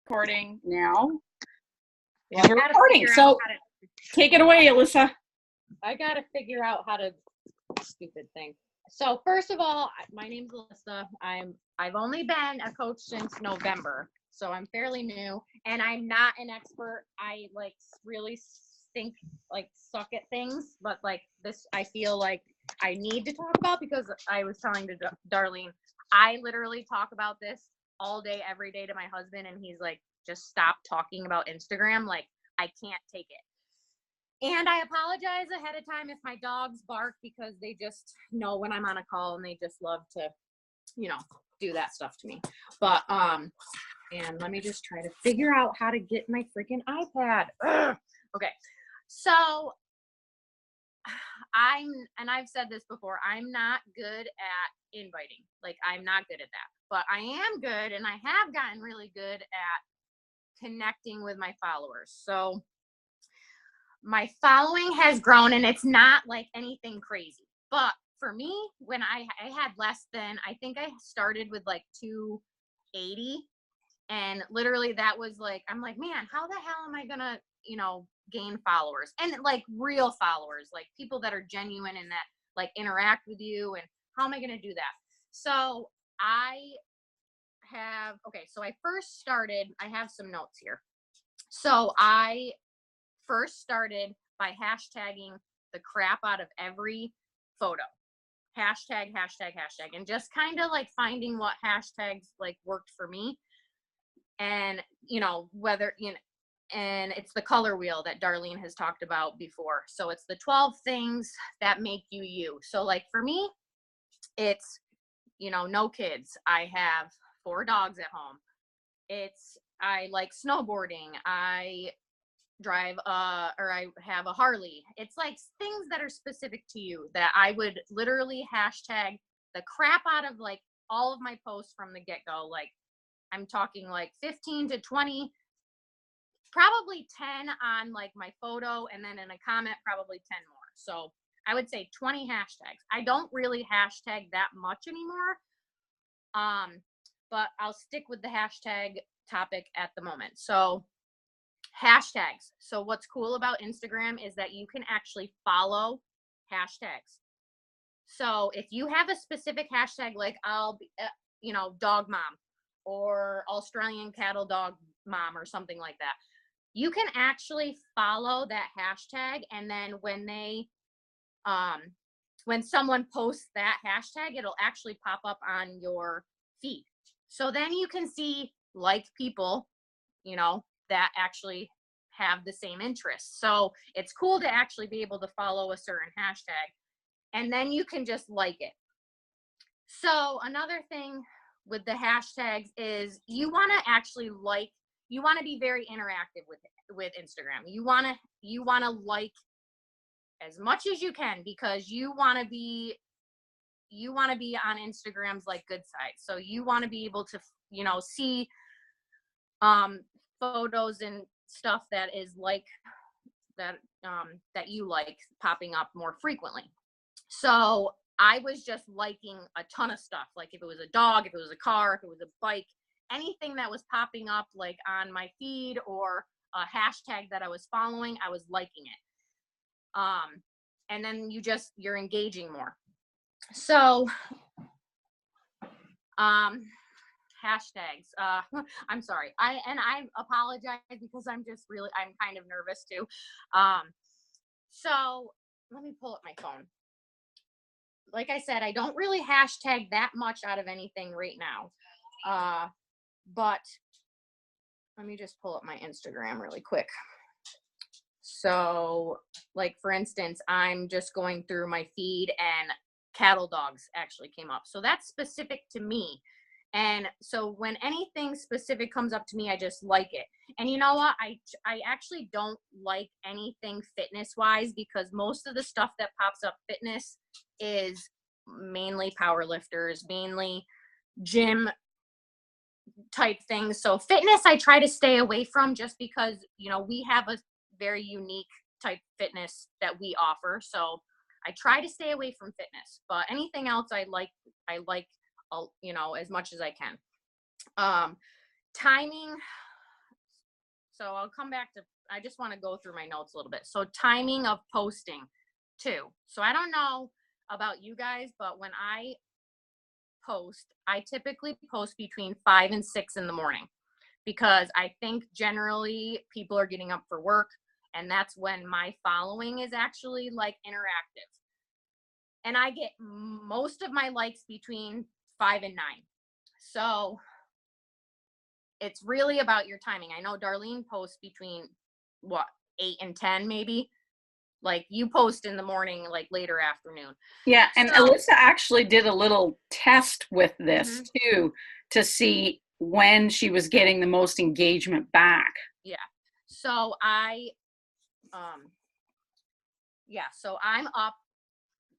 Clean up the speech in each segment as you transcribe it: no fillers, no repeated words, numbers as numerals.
recording now. Yeah, We're recording, so take it away, Alissa. I gotta figure out how to stupid thing. So first of all, my name's Alissa. I've only been a coach since November, so I'm fairly new, and I'm not an expert. I really suck at things, but this I feel like I need to talk about because I was telling to Darlene, I literally talk about this all day, every day to my husband, and he's like, just stop talking about Instagram. Like, I can't take it. And I apologize ahead of time if my dogs bark because they just know when I'm on a call and they just love to, do that stuff to me. But, and let me just try to figure out how to get my freaking iPad. Ugh. Okay. So I've said this before, I'm not good at inviting. I'm not good at that, but I am good. And I have gotten really good at connecting with my followers. So my following has grown, and it's not anything crazy, but for me, when I had less than, I think I started with 280, and literally that was I'm like, man, how the hell am I gonna gain followers, and real followers, people that are genuine and that interact with you, and how am I gonna do that? So so I first started, I have some notes here. So I first started by hashtagging the crap out of every photo. Hashtag, and just kind of finding what hashtags worked for me. And, and it's the color wheel that Darlene has talked about before. So it's the 12 things that make you you. So for me, it's, no kids. I have 4 dogs at home. I like snowboarding. I drive or I have a Harley. It's things that are specific to you that I would literally hashtag the crap out of all of my posts from the get-go. I'm talking 15 to 20, probably 10 on my photo, and then in a comment probably 10 more. So I would say 20 hashtags. I don't really hashtag that much anymore, but I'll stick with the hashtag topic at the moment. So hashtags. So what's cool about Instagram is that you can actually follow hashtags. So if you have a specific hashtag, I'll be, dog mom or Australian cattle dog mom or something like that, you can actually follow that hashtag. And then when someone posts that hashtag, it'll actually pop up on your feed. So then you can see people, that actually have the same interests. So it's cool to actually be able to follow a certain hashtag, and then you can just like it. So another thing with the hashtags is you want to actually you want to be very interactive with Instagram. You want to like as much as you can, because you want to be on Instagram's good side. So you want to be able to see photos and stuff that is that you popping up more frequently. So I was just liking a ton of stuff. If it was a dog, if it was a car, if it was a bike, anything that was popping up on my feed or a hashtag that I was following, I was liking it. And then you're engaging more. So hashtags. I'm sorry. I apologize because I'm kind of nervous too. So let me pull up my phone. Like I said, I don't really hashtag that much out of anything right now. But let me just pull up my Instagram really quick. So for instance, I'm just going through my feed and cattle dogs actually came up. So that's specific to me. And so when anything specific comes up to me, I just like it. And you know what? I actually don't like anything fitness wise, because most of the stuff that pops up fitness is mainly power lifters, mainly gym type things. So fitness, I try to stay away from, just because, we have a very unique type fitness that we offer. So I try to stay away from fitness, but anything else I like, as much as I can. Timing, So I'll come back to, I just want to go through my notes a little bit. So timing of posting too. So I don't know about you guys, but when I post, I typically post between 5 and 6 in the morning, because I think generally people are getting up for work, and that's when my following is actually like interactive. And I get most of my likes between 5 and 9. So it's really about your timing. I know Darlene posts between 8 and 10 maybe. Like you post in the morning, like later afternoon. Yeah, and Alissa actually did a little test with this too, to see when she was getting the most engagement back. Yeah. So so I'm up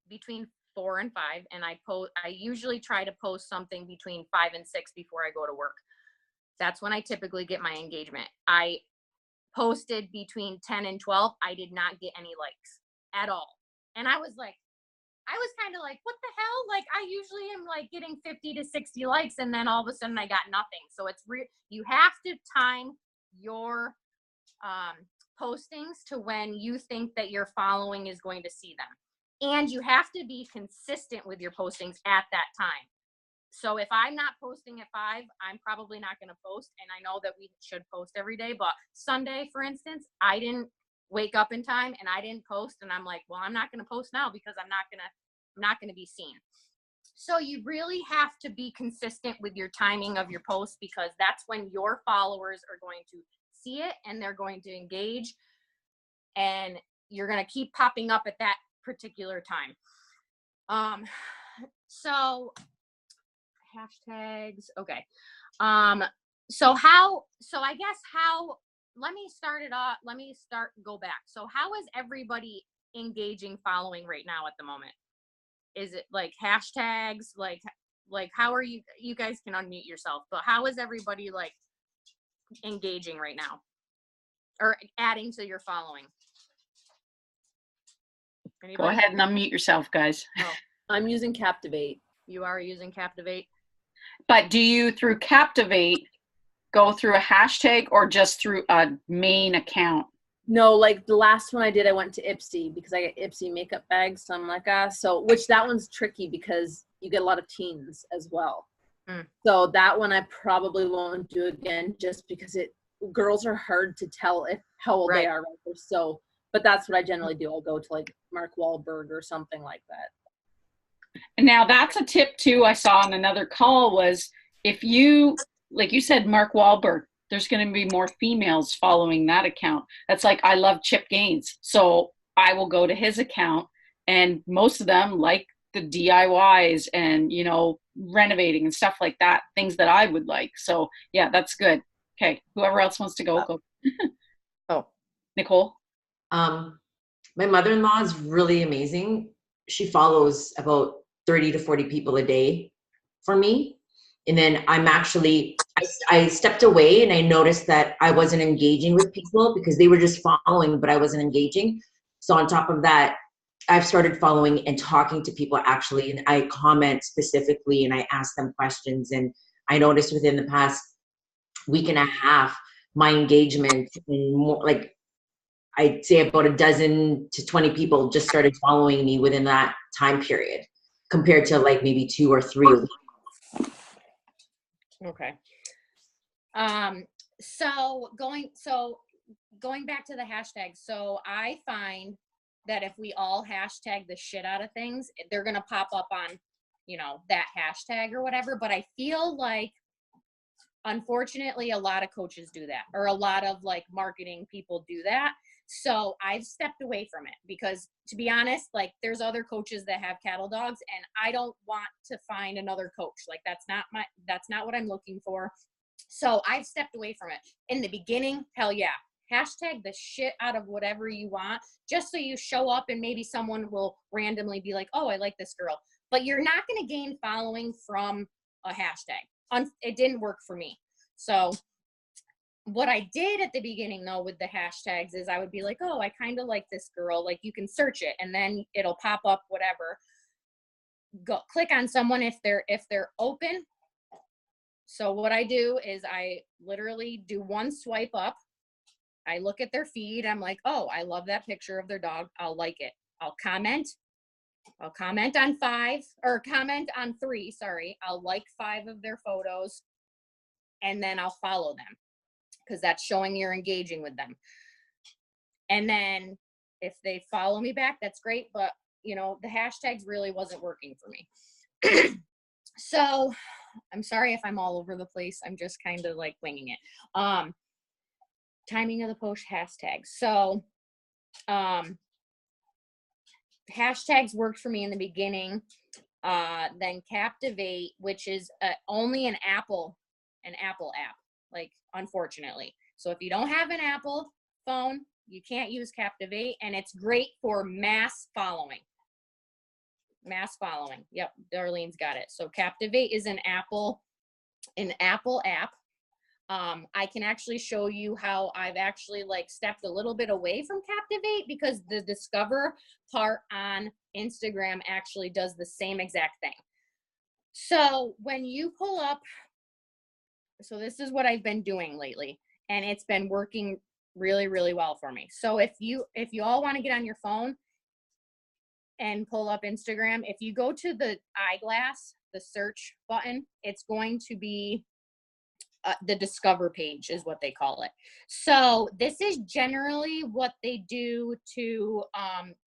between 4 and 5, and I usually try to post something between 5 and 6 before I go to work. That's when I typically get my engagement. I posted between 10 and 12. I did not get any likes at all. And I was kind of like, what the hell? Like, I usually am like getting 50 to 60 likes, and then all of a sudden I got nothing. So it's you have to time your postings to when you think that your following is going to see them. And you have to be consistent with your postings at that time. So if I'm not posting at 5, I'm probably not going to post. And I know that we should post every day, but Sunday, for instance, I didn't wake up in time and I didn't post. And I'm like, well, I'm not going to post now because I'm not going to be seen. So you really have to be consistent with your timing of your posts, because that's when your followers are going to see it and they're going to engage, and you're going to keep popping up at that particular time. So hashtags. Okay. Let me start it off. Go back. So how is everybody engaging following right now at the moment? Is it like hashtags? Like how are you guys can unmute yourself, but how is everybody like engaging right now or adding to your following? Anybody? Go ahead and unmute yourself, guys. Oh, I'm using Captivate. you are using Captivate? But do you, through Captivate, go through a hashtag or just through a main account? No, like the last one I did, I went to Ipsy because I get Ipsy makeup bags. So I'm like, which that one's tricky because you get a lot of teens as well. So that one I probably won't do again, just because girls are hard to tell how old they are. Right? So, but that's what I generally do. I'll go to like Mark Wahlberg or something like that. And now that's a tip too I saw on another call, was if you, like you said, Mark Wahlberg, there's going to be more females following that account. That's like, I love Chip Gaines. So I will go to his account, and most of them like the DIYs and, renovating and stuff like that, things that I would like. So yeah, that's good. Okay. Whoever else wants to go. Oh, Nicole. My mother-in-law is really amazing. She follows about 30 to 40 people a day for me. And then I stepped away and I noticed that I wasn't engaging with people because they were just following, but I wasn't engaging. So on top of that, I've started following and talking to people actually, and I comment specifically and I ask them questions. And I noticed within the past week and a half, my engagement in more, like I'd say about a dozen to 20 people just started following me within that time period, compared to like maybe 2 or 3 a week. Okay. So going back to the hashtag. So I find that if we all hashtag the shit out of things, they're going to pop up on, that hashtag or whatever. But I feel like, unfortunately, a lot of coaches do that, or a lot of like marketing people do that. So I've stepped away from it because, to be honest, like there's other coaches that have cattle dogs, and I don't want to find another coach. Like that's not what I'm looking for. So I've stepped away from it. In the beginning, hell yeah, hashtag the shit out of whatever you want, just so you show up and maybe someone will randomly be like, oh, I like this girl. But you're not going to gain following from a hashtag. It didn't work for me. So what I did at the beginning though with the hashtags is I would be like, oh, I kind of like this girl. Like you can search it and then it'll pop up whatever. Go click on someone if they're open. So what I do is I literally do one swipe up I look at their feed. I'm like, oh, I love that picture of their dog. I'll like it. I'll comment on 5 or comment on 3. Sorry. I'll like 5 of their photos and then I'll follow them because that's showing you're engaging with them. And then if they follow me back, that's great. But you know, the hashtags really wasn't working for me. So I'm sorry if I'm all over the place. I'm just kind of like winging it. Timing of the post hashtags. So hashtags worked for me in the beginning. Then Captivate, which is only an Apple app, like, unfortunately. So if you don't have an Apple phone, you can't use Captivate, and it's great for mass following. Yep, Darlene's got it. So Captivate is an Apple app. I can actually show you how I've actually like stepped a little bit away from Captivate because the Discover part on Instagram actually does the same exact thing. So when you pull up, so this is what I've been doing lately, and it's been working really, really well for me. So if you all want to get on your phone and pull up Instagram, if you go to the eyeglass, the search button, it's going to be the Discover page is what they call it. So this is generally what they do to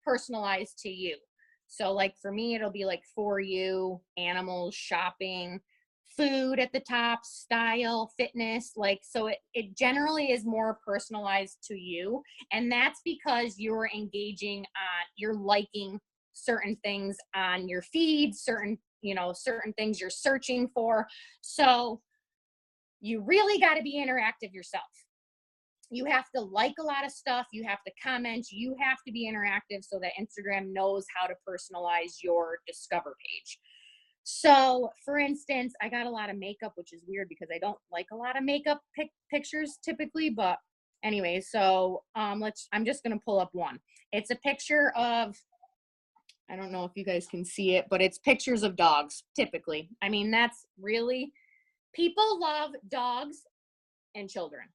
personalize to you. So like for me, it'll be like for you, animals, shopping, food at the top, style, fitness. Like, so it generally is more personalized to you. And that's because you're engaging on, you're liking certain things on your feed, certain things you're searching for. So you really got to be interactive yourself. You have to like a lot of stuff. You have to comment. You have to be interactive so that Instagram knows how to personalize your Discover page. So for instance, I got a lot of makeup, which is weird because I don't like a lot of makeup pictures typically, but anyway, so I'm just going to pull up one. It's a picture of, I don't know if you guys can see it, but it's pictures of dogs typically. I mean, that's really, people love dogs and children.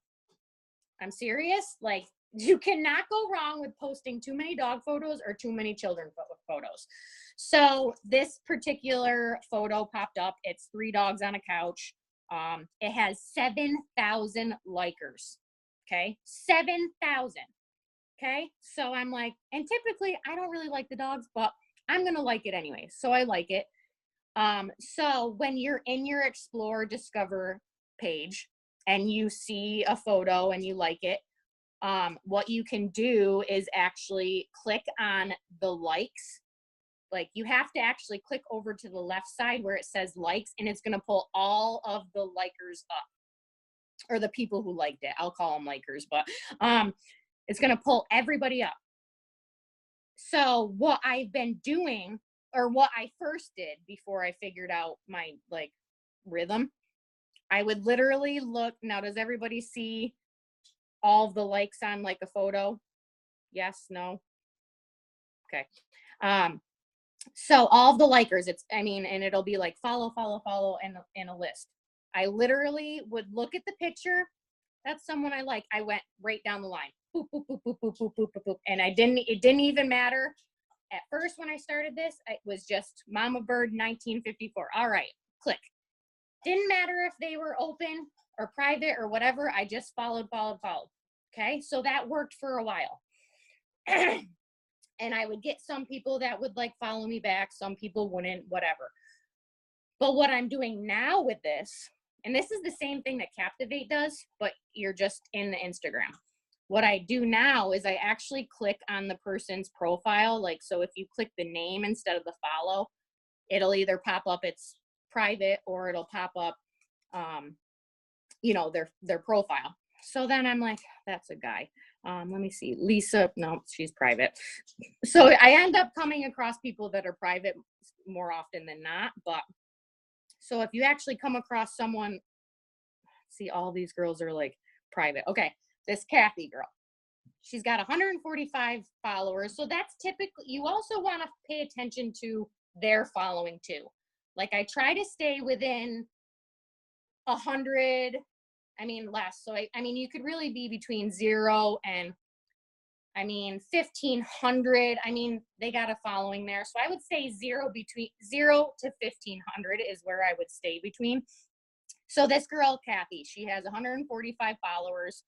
I'm serious. Like, you cannot go wrong with posting too many dog photos or too many children photos. So this particular photo popped up. It's 3 dogs on a couch. It has 7,000 likers. Okay. 7,000. Okay. So I'm like, and typically I don't really like the dogs, but I'm going to like it anyway. So I like it. So when you're in your Explore Discover page and you see a photo and you like it, what you can do is actually click on the likes. Like, you have to actually click over to the left side where it says likes, and it's going to pull all of the likers up, or the people who liked it. I'll call them likers, but it's going to pull everybody up. So what I've been doing, or what I first did before I figured out my like rhythm, I would literally look. Now, does everybody see all the likes on like a photo? Yes, no. Okay. So all the likers, and it'll be like follow, and a list. I literally would look at the picture. That's someone I like. I went right down the line. Boop, boop, boop, boop, boop, boop, boop, boop, boop. And it didn't even matter. At first, when I started this, it was just Mama Bird 1954. All right, click. Didn't matter if they were open or private or whatever. I just followed. Okay, so that worked for a while. And I would get some people that would like follow me back. Some people wouldn't, whatever. But what I'm doing now with this, and this is the same thing that Captivate does, but you're just in the Instagram. What I do now is I actually click on the person's profile. Like, so if you click the name instead of the follow, it'll either pop up it's private, or it'll pop up, their profile. So then I'm like, that's a guy. Let me see. Lisa, no, she's private. So I end up coming across people that are private more often than not. But so if you actually come across someone, see, all these girls are like private. Okay. This Kathy girl, she's got 145 followers. So that's typically, you also want to pay attention to their following too. Like, I try to stay within 100 I mean, less. So I mean, you could really be between 0 and, I mean, 1,500. I mean, they got a following there. So I would say between 0 to 1,500 is where I would stay between. So this girl, Kathy, she has 145 followers.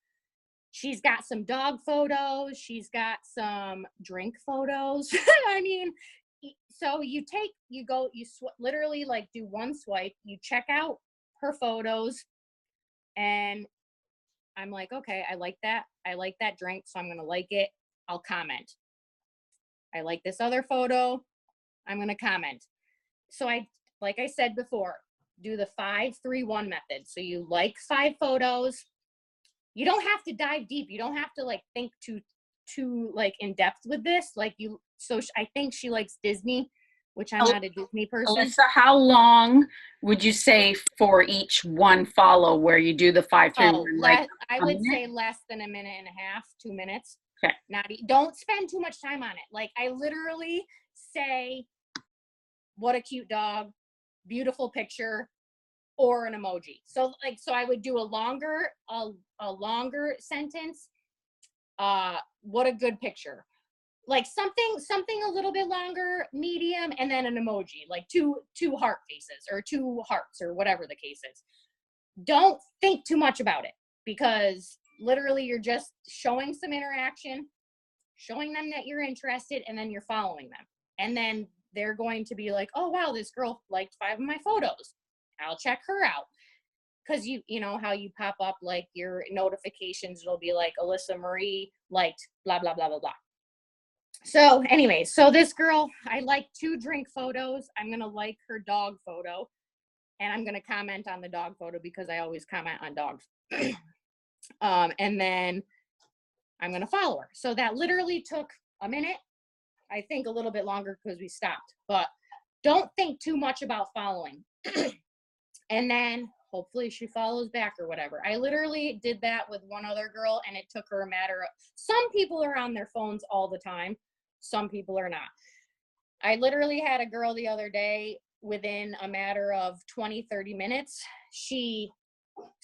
She's got some dog photos. She's got some drink photos. I mean, so you literally like do one swipe, you check out her photos, and I'm like, okay, I like that drink, so I'm going to like it. I'll comment. I like this other photo. I'm going to comment. So like I said before, do the 5-3-1 method. So you like 5 photos. You don't have to dive deep. You don't have to like think too like in depth with this. I think she likes Disney, which I'm not a Disney person. Alissa, how long would you say for each one follow where you do the 5-3-1? I would say less than a minute and a half, 2 minutes. Okay. Don't spend too much time on it. Like I literally say, what a cute dog, beautiful picture, or an emoji. So I would do a longer sentence. What a good picture. Like something a little bit longer, medium, and then an emoji, like two heart faces or 2 hearts or whatever the case is. Don't think too much about it, because literally you're just showing some interaction, showing them that you're interested, and then you're following them. And then they're going to be like, oh, wow, this girl liked 5 of my photos. I'll check her out. Because you know how you pop up like your notifications, it'll be like Alissa Marie liked blah, blah, blah, blah, blah. So anyway, so this girl, I like 2 drink photos. I'm going to like her dog photo, and I'm going to comment on the dog photo because I always comment on dogs. And then I'm going to follow her. So that literally took a minute. I think a little bit longer because we stopped, but don't think too much about following. And then hopefully she follows back or whatever. I literally did that with one other girl, and it took her a matter of, some people are on their phones all the time. Some people are not. I literally had a girl the other day, within a matter of 20-30 minutes, she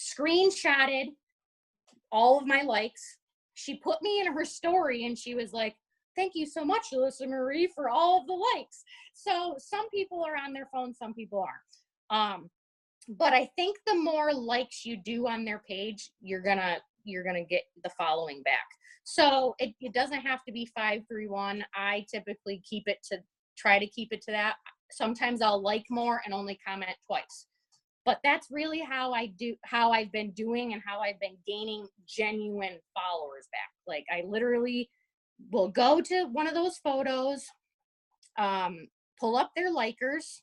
screenshotted all of my likes. She put me in her story, and she was like, thank you so much, Alissa Marie, for all of the likes. So some people are on their phone, some people aren't. But I think the more likes you do on their page, you're gonna get the following back. So it doesn't have to be 5-3-1. I typically try to keep it to that. Sometimes I'll like more and only comment twice. But that's really how I've been doing and how I've been gaining genuine followers back. Like I literally will go to one of those photos, pull up their likers.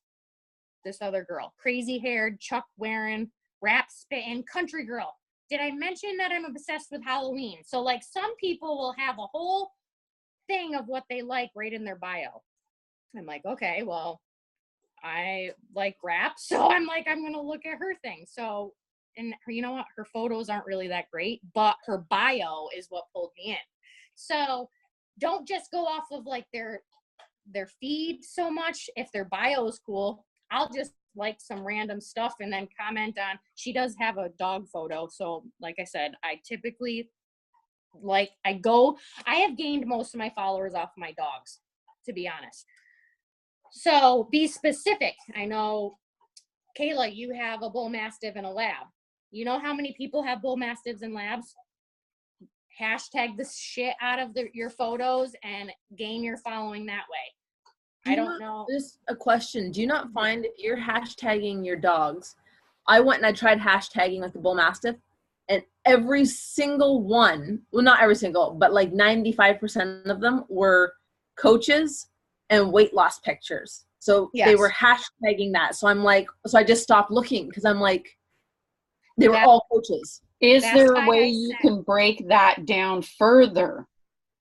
This other girl, crazy haired, Chuck wearing, rap spitting, country girl. Did I mention that I'm obsessed with Halloween? So like some people will have a whole thing of what they like right in their bio. I'm like, okay, well, I like rap. So I'm like, I'm going to look at her thing. So, and you know what? Her photos aren't really that great, but her bio is what pulled me in. So don't just go off of like their feed so much. If their bio is cool, I'll just like some random stuff and then comment on. She does have a dog photo. So like I said, I typically I have gained most of my followers off my dogs, to be honest. So be specific. I know, Kayla, you have a bull mastiff and a lab. You know how many people have bull mastiffs and labs? Hashtag the shit out of your photos and gain your following that way. I don't know. Just a question. Do you not find if you're hashtagging your dogs, I went and I tried hashtagging like the bull mastiff, and every single one, well, not every single, but like 95% of them were coaches and weight loss pictures. So yes, they were hashtagging that. So I'm like, so I just stopped looking because I'm like, they were all coaches. Is there a way you can break that down further?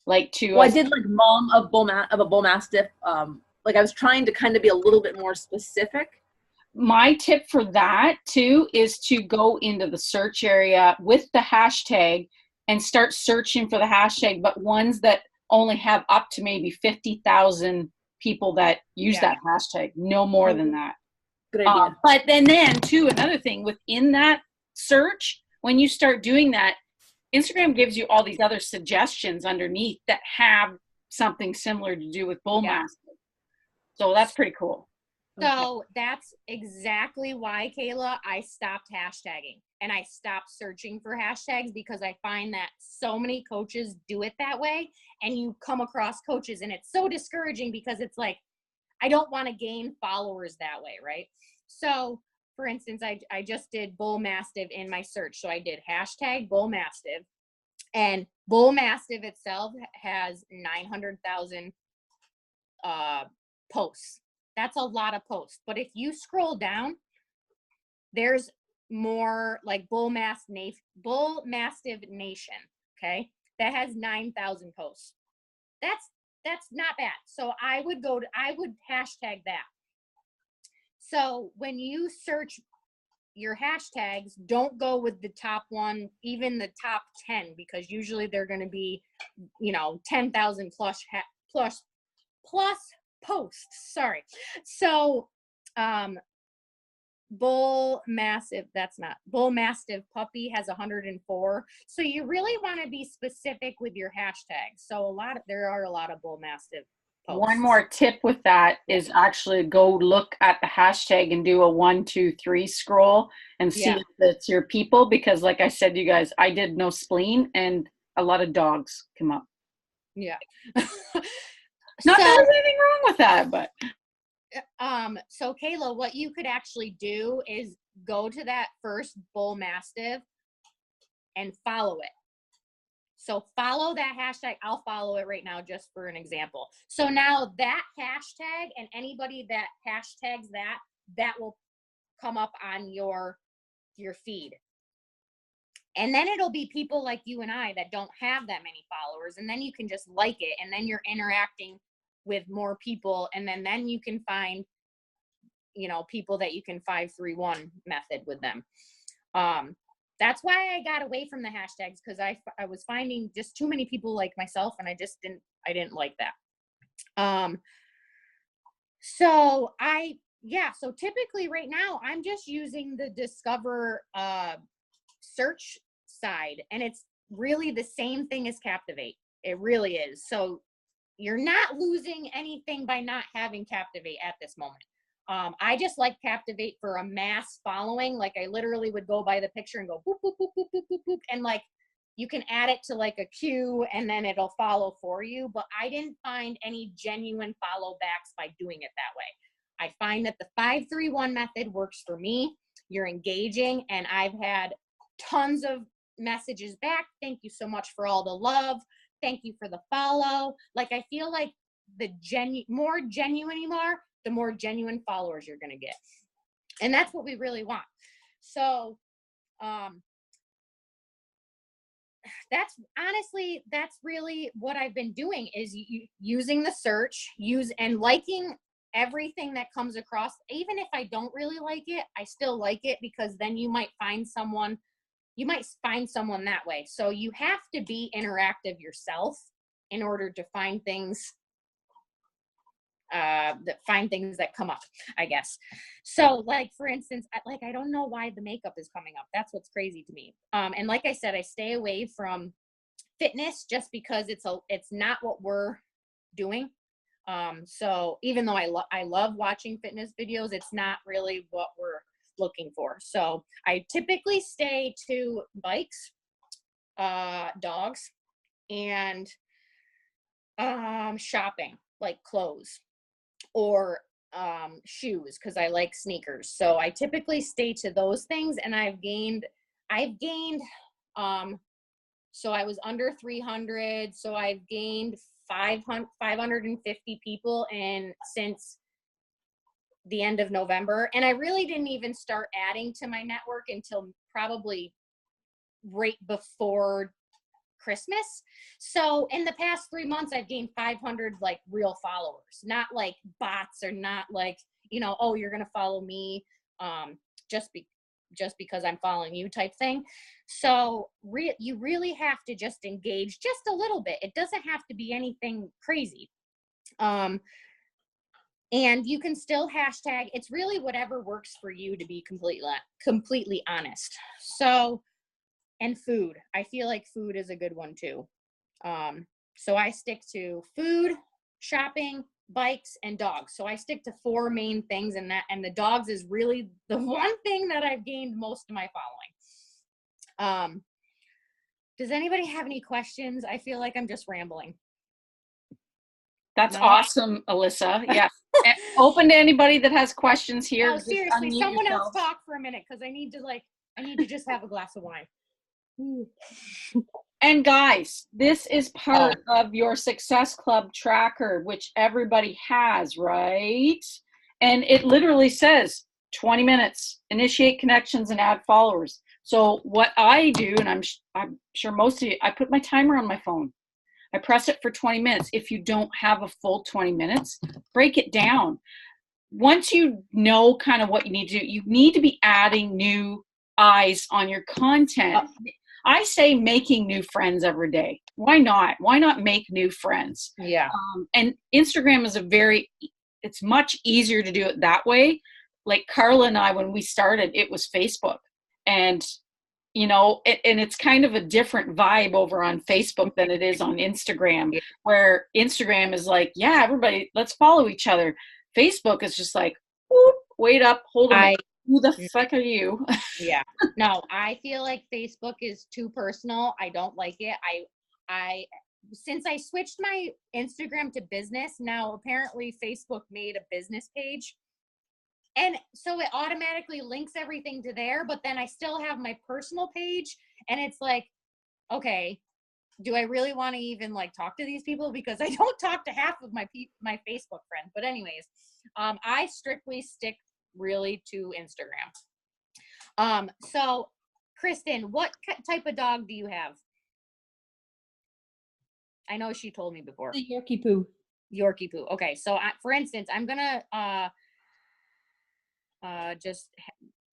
Like to I did like mom of a bull mastiff. Like I was trying to kind of be a little bit more specific. My tip for that too is to go into the search area with the hashtag and start searching for the hashtag, but ones that only have up to maybe 50,000 people that use that hashtag, no more than that. Good idea. But then too, another thing within that search, when you start doing that, Instagram gives you all these other suggestions underneath that have something similar to do with bull mastiff. So that's pretty cool. So that's exactly why, Kayla, I stopped hashtagging and I stopped searching for hashtags, because I find that so many coaches do it that way, and you come across coaches and it's so discouraging because it's like, I don't want to gain followers that way, right? So for instance, I just did bull mastiff in my search. So I did hashtag bull mastiff, and bull mastiff itself has 900,000 posts. That's a lot of posts. But if you scroll down, there's more like bull mastiff nation. Okay. That has 9,000 posts. That's not bad. So I would hashtag that. So when you search your hashtags, don't go with the top one, even the top 10, because usually they're going to be, 10,000 plus posts. Sorry. So, bull mastiff puppy has 104. So you really want to be specific with your hashtags. So there are a lot of bull mastiff posts. One more tip with that is actually go look at the hashtag and do a 1, 2, 3 scroll and see if it's your people, because like I said, you guys, I did no spleen and a lot of dogs come up. Yeah. Not that there's anything wrong with that, but so Kayla, what you could actually do is go to that first bull mastiff and follow it. So follow that hashtag. I'll follow it right now just for an example. So now that hashtag and anybody that hashtags that will come up on your feed. And then it'll be people like you and I that don't have that many followers, and then you can just like it, and then you're interacting with more people, and then you can find, people that you can 531 method with them. That's why I got away from the hashtags, because I was finding just too many people like myself, and I didn't like that. So typically right now I'm just using the Discover search side, and it's really the same thing as Captivate. It really is. So you're not losing anything by not having Captivate at this moment. I just like Captivate for a mass following. Like I literally would go by the picture and go boop, boop, boop, boop, boop, boop, boop. And like you can add it to like a queue and then it'll follow for you. But I didn't find any genuine follow backs by doing it that way. I find that the 531 method works for me. You're engaging, and I've had tons of messages back. Thank you so much for all the love. Thank you for the follow. Like I feel like the more genuine you are, the more genuine followers you're going to get. And that's what we really want. So, that's really what I've been doing is using the search, and liking everything that comes across. Even if I don't really like it, I still like it, because then you might find someone that way. So you have to be interactive yourself in order to find things that come up, I guess. So like, for instance, I don't know why the makeup is coming up. That's what's crazy to me. And like I said, I stay away from fitness just because it's not what we're doing. So even though I love watching fitness videos, it's not really what we're looking for. So I typically stay to bikes, dogs, and shopping, like clothes or shoes, because I like sneakers. So I typically stay to those things, and I've gained so I was under 300, so I've gained 550 people since the end of November. And I really didn't even start adding to my network until probably right before Christmas. So in the past 3 months, I've gained 500 like real followers, not like bots, or not like, oh, you're going to follow me just because I'm following you type thing. So you really have to just engage just a little bit. It doesn't have to be anything crazy. And you can still hashtag. It's really whatever works for you, to be completely honest. So and food. I feel like food is a good one too. So I stick to food, shopping, bikes, and dogs. So I stick to 4 main things, and the dogs is really the one thing that I've gained most of my following. Does anybody have any questions? I feel like I'm just rambling. That's awesome, Alissa. Yeah. Open to anybody that has questions here. Oh, seriously, someone else talk for a minute, because I need to just have a glass of wine. And guys, this is part of your Success Club tracker, which everybody has, right? And it literally says 20 minutes, initiate connections and add followers. So what I do, and I'm sure most of you, I put my timer on my phone. I press it for 20 minutes. If you don't have a full 20 minutes, break it down. Once you know kind of what you need to do, you need to be adding new eyes on your content. I say making new friends every day. Why not? Why not make new friends? Yeah. And Instagram is it's much easier to do it that way. Like Carla and I, when we started, it was Facebook. And, you know, and it's kind of a different vibe over on Facebook than it is on Instagram, where Instagram is like, yeah, everybody, let's follow each other. Facebook is just like, whoop, wait up, hold on. Who the fuck are you? Yeah. No, I feel like Facebook is too personal. I don't like it. I since I switched my Instagram to business, now apparently Facebook made a business page. And so it automatically links everything to there, but then I still have my personal page, and it's like, okay, do I really want to even like talk to these people? Because I don't talk to half of my Facebook friends. But anyways, I strictly stick really to Instagram. So Kristen, what type of dog do you have? I know she told me before. The Yorkie Poo. Yorkie Poo. Okay, so for instance, I'm gonna just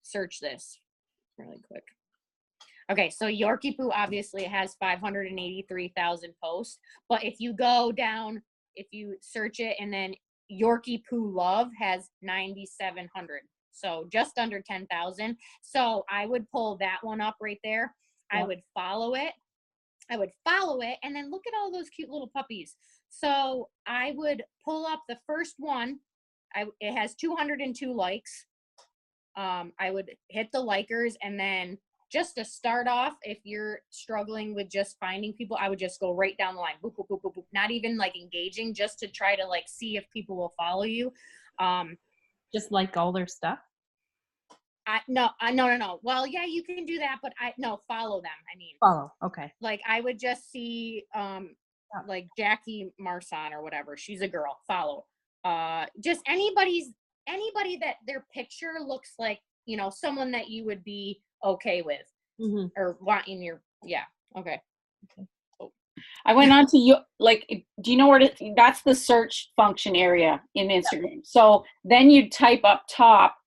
search this really quick. Okay, so Yorkie Poo obviously has 583,000 posts, but if you go down, if you search it, and then Yorkie Poo Love has 9,700, so just under 10,000. So I would pull that one up right there. Yep. I would follow it, and then look at all those cute little puppies. So I would pull up the first one. It has 202 likes. I would hit the likers, and then just to start off, if you're struggling with just finding people, I would just go right down the line, boop, boop, boop, boop, boop. Not even like engaging, just to try to like see if people will follow you. Just like all their stuff. No. Well, yeah, you can do that, but follow them. I mean, follow. Okay. Like I would just see, like Jackie Marson or whatever. She's a girl. Follow. Just anybody that their picture looks like, you know, someone that you would be okay with, or want in your, yeah. Okay. Oh. I went on to you, like, do you know where that's the search function area in Instagram. Yeah. So then you type up top,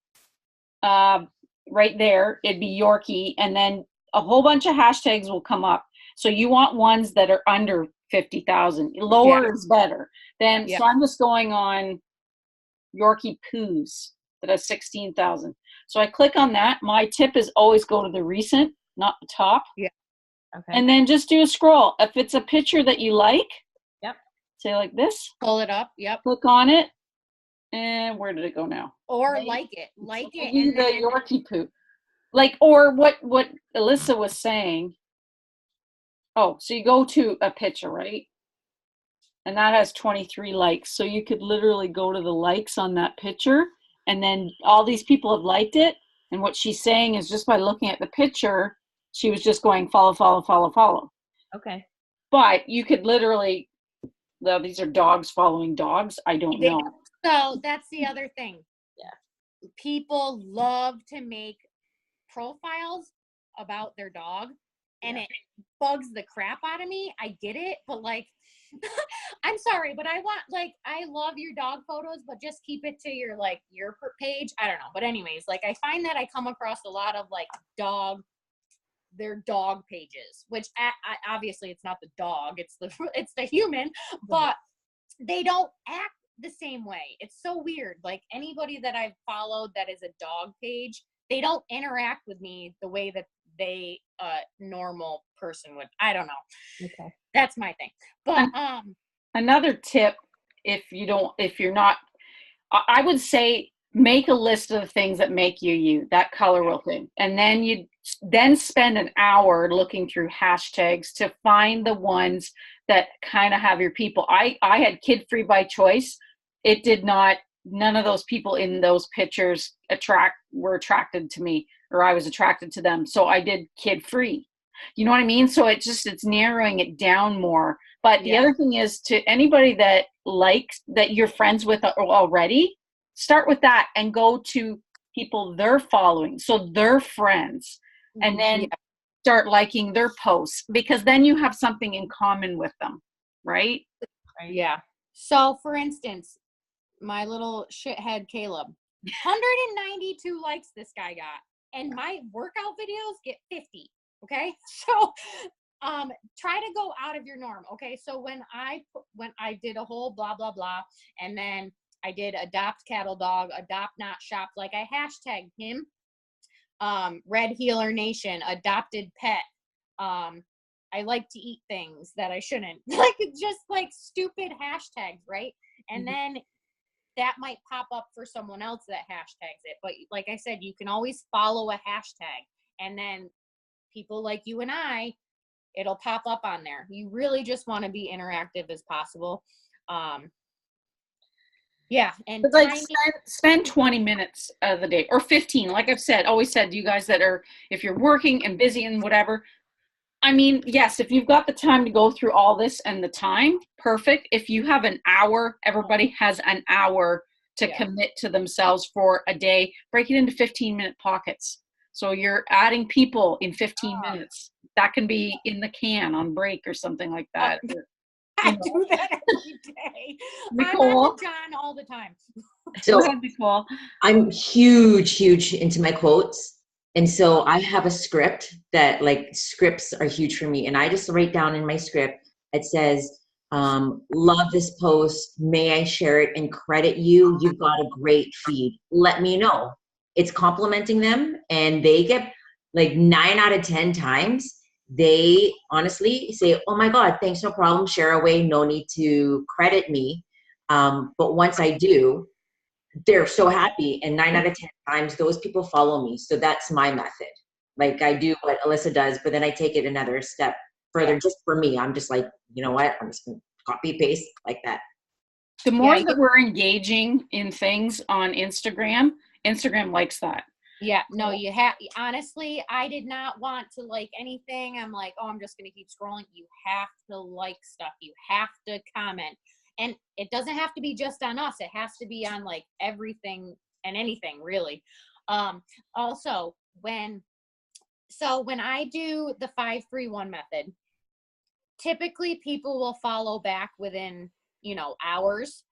right there, it'd be Yorkie, and then a whole bunch of hashtags will come up. So you want ones that are under 50,000. Lower is better. Then, so I'm just going on Yorkie Poos that has 16,000. So I click on that. My tip is always go to the recent, not the top. Yeah. Okay. And then just do a scroll. If it's a picture that you like, say like this. Pull it up. Yep. Click on it. And where did it go now? Or like it. And the Yorkie Poo. Like, or what Alissa was saying. Oh, so you go to a picture, right? And that has 23 likes. So you could literally go to the likes on that picture, and then all these people have liked it. And what she's saying is just by looking at the picture, she was just going follow, follow, follow, follow. Okay. But you could literally, these are dogs following dogs. I don't know. So that's the other thing. Yeah. People love to make profiles about their dog, and it bugs the crap out of me. I get it, but like, I'm sorry, but I love your dog photos, but just keep it to your page. I don't know. But anyways, like I find that I come across a lot of like their dog pages, which obviously it's not the dog, it's the human, but they don't act the same way. It's so weird. Like anybody that I've followed that is a dog page, they don't interact with me the way that they a normal person would. I don't know. Okay. That's my thing. But Another tip, if you're not, I would say make a list of the things that make you you, that color will thing. And then you then spend an hour looking through hashtags to find the ones that kind of have your people. I had kid free by choice. It did not, none of those people in those pictures were attracted to me, or I was attracted to them. So I did kid free. You know what I mean? So it's narrowing it down more. But the other thing is, to anybody that likes, that you're friends with already, start with that and go to people they're following, so they're friends, and then start liking their posts, because then you have something in common with them, right? Yeah. So for instance, my little shithead Caleb, 192 likes this guy got, and my workout videos get 50. Okay. So try to go out of your norm. Okay. So when I did a whole blah blah blah, and then I did adopt cattle dog, adopt not shop, like I hashtagged him, Red Healer Nation, adopted pet, I like to eat things that I shouldn't, like just like stupid hashtags, right? And then that might pop up for someone else that hashtags it. But like I said, you can always follow a hashtag, and then people like you and I, it'll pop up on there. You really just want to be interactive as possible. Yeah, and like spend 20 minutes of the day, or 15, like I've said, always said, you guys that are, if you're working and busy and whatever, I mean, yes, if you've got the time to go through all this and the time, perfect. If you have an hour, everybody has an hour to commit to themselves for a day. Break it into 15-minute pockets. So you're adding people in 15 minutes. That can be in the can on break or something like that. I do that every day. Nicole. I'm on the John all the time. So go ahead, Nicole. I'm huge into my quotes. And so I have a script that, like, scripts are huge for me. And I just write down in my script, it says, love this post. May I share it and credit you? You've got a great feed. Let me know. It's complimenting them. And they get like 9 out of 10 times. They honestly say, oh my God, thanks, no problem. Share away. No need to credit me. But once I do, they're so happy, and 9 out of 10 times those people follow me. So that's my method. Like, I do what Alissa does, but then I take it another step further. Just for me, I'm just like, you know what, I'm just gonna copy paste like that. The more that we're engaging in things on Instagram likes that. Yeah, no, you have, honestly, I did not want to like anything. I'm like, oh, I'm just going to keep scrolling. You have to like stuff. You have to comment. And it doesn't have to be just on us. It has to be on like everything and anything, really. Also, when I do the 5-3-1 method, typically people will follow back within, hours.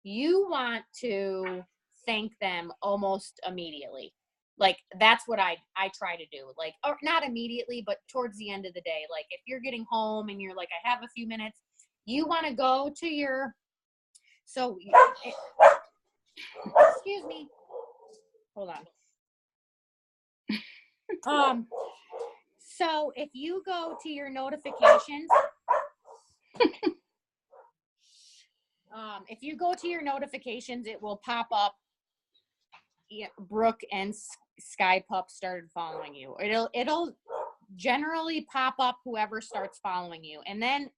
You want to thank them almost immediately. Like, that's what I try to do. Like, or not immediately, but towards the end of the day. Like, if you're getting home and you're like, I have a few minutes, you want to go to your, excuse me, hold on. So if you go to your notifications, it will pop up. Yeah, Brooke and Sky Pup started following you. It'll generally pop up whoever starts following you, and then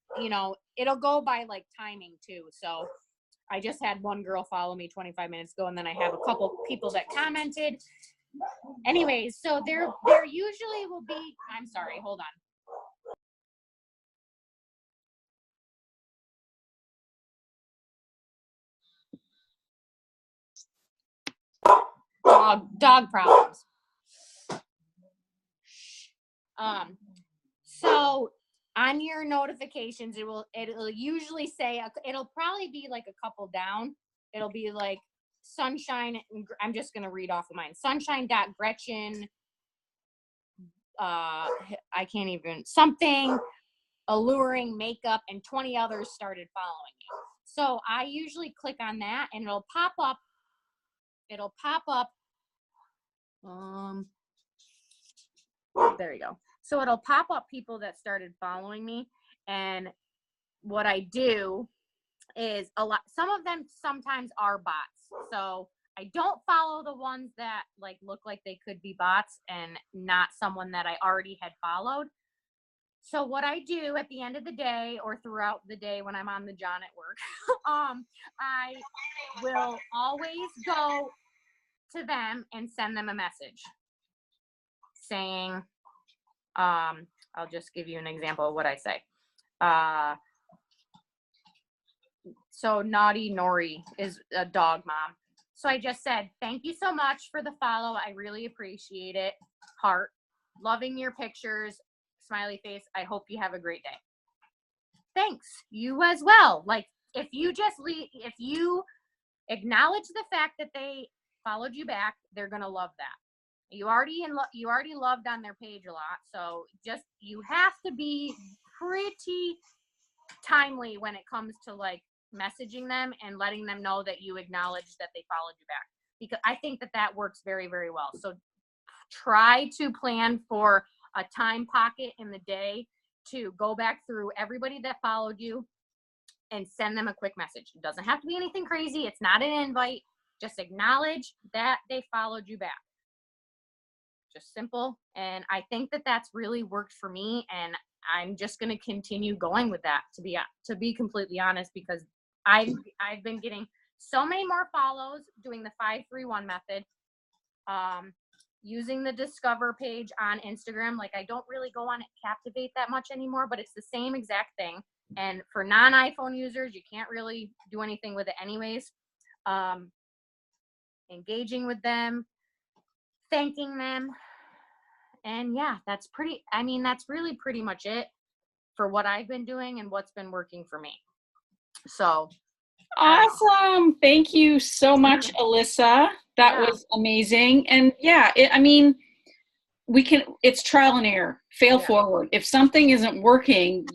it'll go by like timing too. So I just had one girl follow me 25 minutes ago, and then I have a couple people that commented. Anyways, so there usually will be. I'm sorry, hold on. Dog problems. So on your notifications, it'll usually say, it'll probably be like a couple down. It'll be like Sunshine. I'm just going to read off of mine. Sunshine.Gretchen. I can't even, something alluring makeup, and 20 others started following you. So I usually click on that, and it'll pop up. there you go. So it'll pop up people that started following me. And what I do is some of them sometimes are bots. So I don't follow the ones that like look like they could be bots and not someone that I already had followed. So what I do at the end of the day or throughout the day when I'm on the John at work, I will always go to them and send them a message saying, I'll just give you an example of what I say. So Naughty Nori is a dog mom. So I just said, thank you so much for the follow. I really appreciate it. Heart. Loving your pictures. Smiley face. I hope you have a great day. Thanks. You as well. Like if you acknowledge the fact that they followed you back, they're going to love that. You already loved on their page a lot. So you have to be pretty timely when it comes to like messaging them and letting them know that you acknowledge that they followed you back, because I think that works very, very well. So try to plan for a time pocket in the day to go back through everybody that followed you and send them a quick message. It doesn't have to be anything crazy. It's not an invite. Just acknowledge that they followed you back. Just simple. And I think that's really worked for me. And I'm just going to continue going with that, to be completely honest, because I've been getting so many more follows doing the 531 method, using the Discover page on Instagram. Like I don't really go on Captivate that much anymore, but it's the same exact thing. And for non-iPhone users, you can't really do anything with it anyways. Engaging with them, thanking them. And yeah, that's really pretty much it for what I've been doing and what's been working for me. So awesome. Thank you so much, Alissa. That was amazing. And yeah, it's trial and error, fail forward. If something isn't working,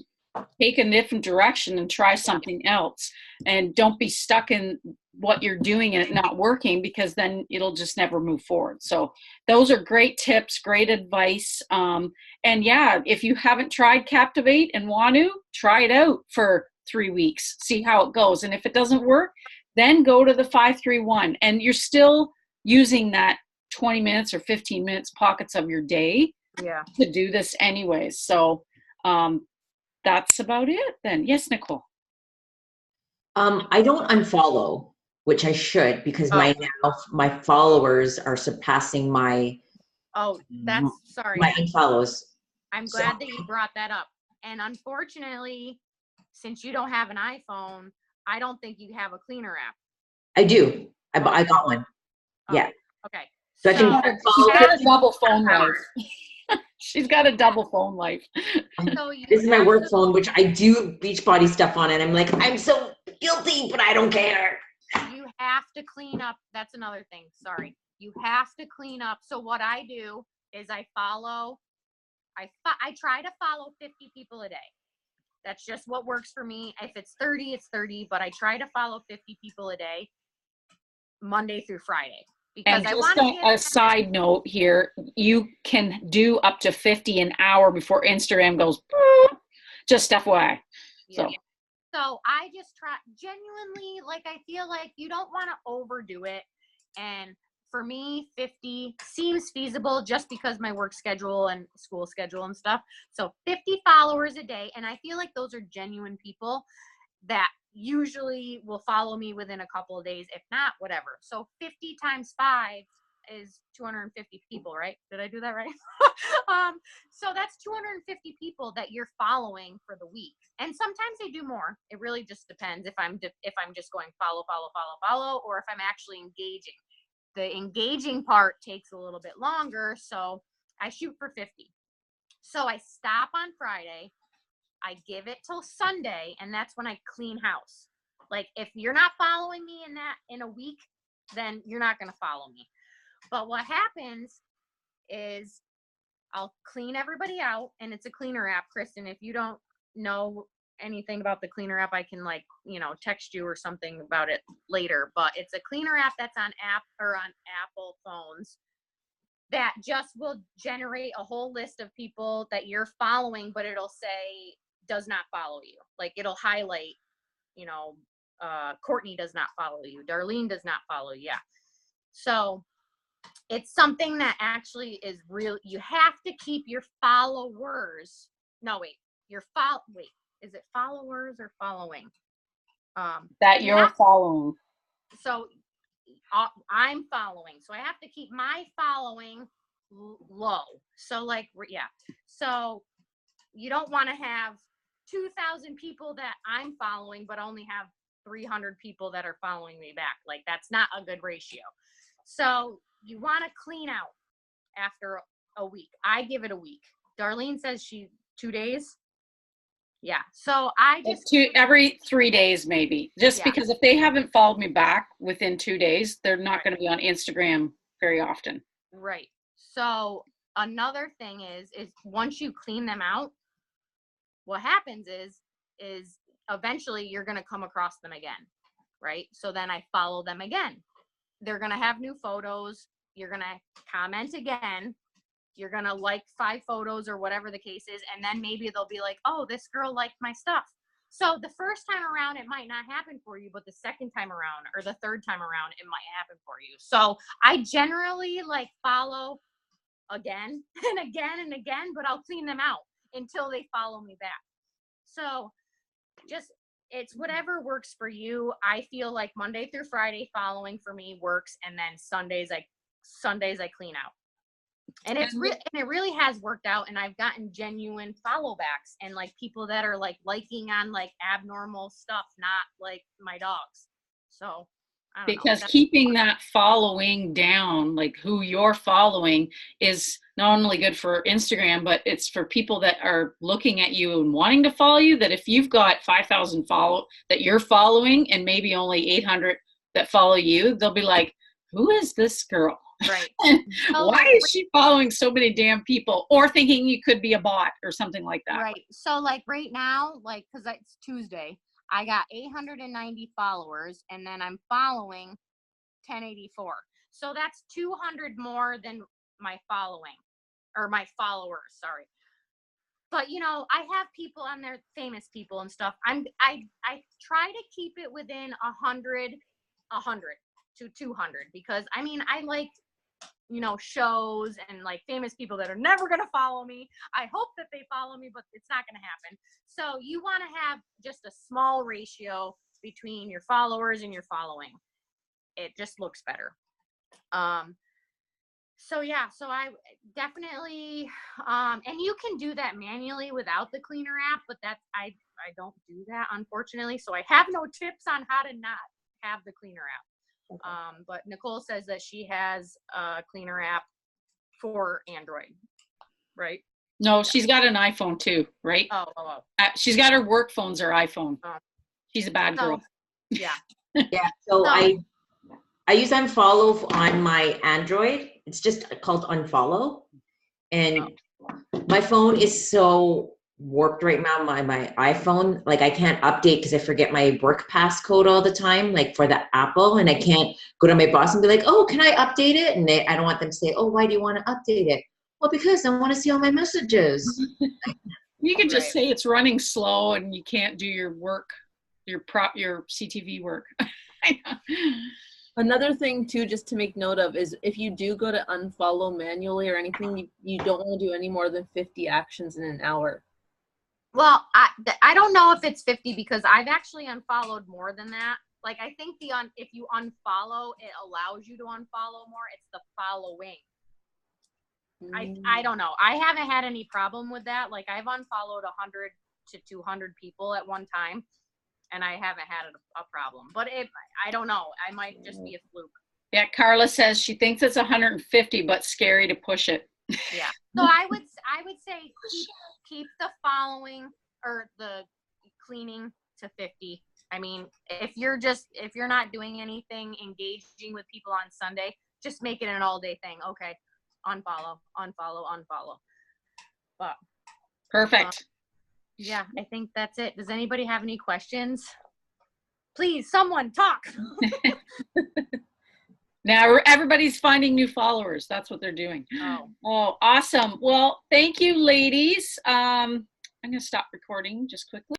take a different direction and try something else, and don't be stuck in what you're doing and it not working, because then it'll just never move forward. So those are great tips, great advice. And yeah, if you haven't tried Captivate and want to, try it out for 3 weeks, see how it goes. And if it doesn't work, then go to the 531, and you're still using that 20 minutes or 15 minutes pockets of your day to do this anyways. So that's about it then. Yes, Nicole. I don't unfollow, which I should, because my followers are surpassing my my unfollows. I'm glad that you brought that up. And unfortunately, since you don't have an iPhone, I don't think you have a cleaner app. I do. I got one. Yeah. Okay. So I think she's got a double phone life. She's got a double phone life. So this is my work phone, which I do Beachbody stuff on, and I'm like, I'm so guilty, but I don't care. You have to clean up. That's another thing. Sorry. You have to clean up. So what I do is I try to follow 50 people a day. That's just what works for me. If it's 30, it's 30, but I try to follow 50 people a day, Monday through Friday. Because and just a side note here, you can do up to 50 an hour before Instagram goes, just FYI. So I just try genuinely, like, I feel like you don't want to overdo it. And for me, 50 seems feasible just because my work schedule and school schedule and stuff. So 50 followers a day. And I feel like those are genuine people that usually will follow me within a couple of days, if not, whatever. So 50 times 5 is 250 people, right? Did I do that right? So that's 250 people that you're following for the week. And sometimes they do more. It really just depends if I'm just going follow, or if I'm actually engaging. The engaging part takes a little bit longer, so I shoot for 50. So I stop on Friday. I give it till Sunday, and that's when I clean house. Like, if you're not following me in a week, then you're not going to follow me. But what happens is I'll clean everybody out, and it's a cleaner app. Kristen, if you don't know anything about the cleaner app, I can text you or something about it later. But it's a cleaner app that's on Apple phones. that just will generate a whole list of people that you're following, but it'll say does not follow you. Like it'll highlight, you know, Courtney does not follow you. Darlene does not follow you. Yeah. So it's something that actually is real. You have to keep your followers. No, wait, wait, is it followers or following? That you're following. So I'm following. So I have to keep my following low. So like, yeah. So you don't want to have 2,000 people that I'm following, but only have 300 people that are following me back. Like that's not a good ratio. So you want to clean out after a week. I give it a week. Darlene says 2 days. Yeah. So I just every 3 days maybe. Just because if they haven't followed me back within 2 days, they're not going to be on Instagram very often. Right. So another thing is once you clean them out, what happens is eventually you're going to come across them again, right? So then I follow them again. They're going to have new photos. You're going to comment again. You're going to like 5 photos or whatever the case is. And then maybe they'll be like, oh, this girl liked my stuff. So the first time around, it might not happen for you, but the second time around or the third time around, it might happen for you. So I generally like follow again and again and again, but I'll clean them out until they follow me back. So just, it's whatever works for you. I feel like Monday through Friday following for me works. And then Sundays I clean out. And it really has worked out, and I've gotten genuine follow backs and like people that are like liking on like abnormal stuff, not like my dogs. So I don't know. Because keeping that following down, like who you're following, is not only good for Instagram, but it's for people that are looking at you and wanting to follow you. That if you've got 5,000 that you're following and maybe only 800 that follow you, they'll be like, who is this girl? Right. Why is she following so many damn people? Or thinking you could be a bot or something like that. Right. So like right now, like, cause it's Tuesday, I got 890 followers and then I'm following 1084. So that's 200 more than my following or my followers. Sorry. But you know, I have people on there, famous people and stuff. I try to keep it within 100 to 200 because I mean, I like, you know, shows and like famous people that are never going to follow me. I hope that they follow me, but it's not going to happen. So you want to have just a small ratio between your followers and your following. It just looks better. So yeah, so I definitely, and you can do that manually without the cleaner app, but that's, I don't do that unfortunately. So I have no tips on how to not have the cleaner app. Okay. But Nicole says that she has a cleaner app for Android, right? No, she's got an iPhone too, right? Oh. She's got her work phone's her iPhone. She's a bad girl. Yeah. Yeah. So I use unfollow on my Android. It's just called unfollow, and my phone is so warped right now. My iPhone, like I can't update because I forget my work passcode all the time, like for the Apple, and I can't go to my boss and be like, oh, can I update it? And I don't want them to say, oh, why do you want to update it? Well, because I want to see all my messages. You could just say it's running slow and you can't do your work, your CTV work. Another thing too, just to make note of, is if you do go to unfollow manually or anything, you don't want to do any more than 50 actions in an hour. Well, I don't know if it's 50 because I've actually unfollowed more than that. Like I think if you unfollow, it allows you to unfollow more. It's the following. I don't know. I haven't had any problem with that. Like I've unfollowed 100 to 200 people at one time, and I haven't had a problem. But I don't know. I might just be a fluke. Yeah, Carla says she thinks it's 150, but scary to push it. Yeah. So I would say keep the following or the cleaning to 50. I mean, if you're not doing anything engaging with people on Sunday, just make it an all day thing. Okay. Unfollow. But perfect. Yeah, I think that's it. Does anybody have any questions? Please, someone talk. Now everybody's finding new followers. That's what they're doing. Oh, awesome. Well, thank you, ladies. I'm going to stop recording just quickly.